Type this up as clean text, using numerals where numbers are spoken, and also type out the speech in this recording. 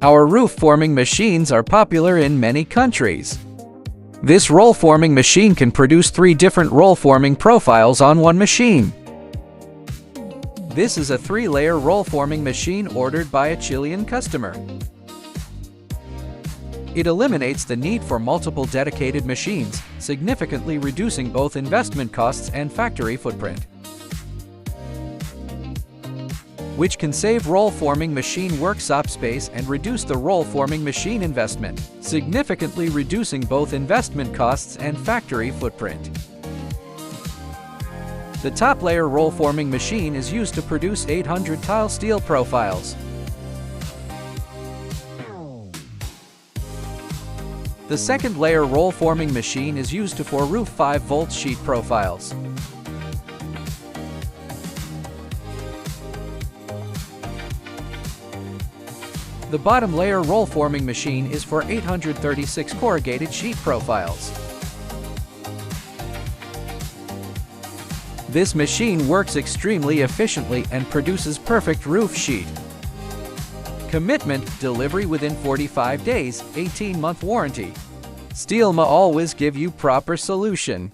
Our roof forming machines are popular in many countries. This roll forming machine can produce 3 different roll forming profiles on one machine. This is a 3-layer roll forming machine ordered by a Chilean customer. It eliminates the need for multiple dedicated machines, significantly reducing both investment costs and factory footprint, which can save roll forming machine workshop space and reduce the roll forming machine investment, significantly reducing both investment costs and factory footprint. The top layer roll forming machine is used to produce 800 tile steel profiles. The second layer roll forming machine is used for roof 5-volt sheet profiles. The bottom layer roll forming machine is for 836 corrugated sheet profiles. This machine works extremely efficiently and produces perfect roof sheet. Commitment: delivery within 45 days, 18-month warranty. Steelma always give you proper solution.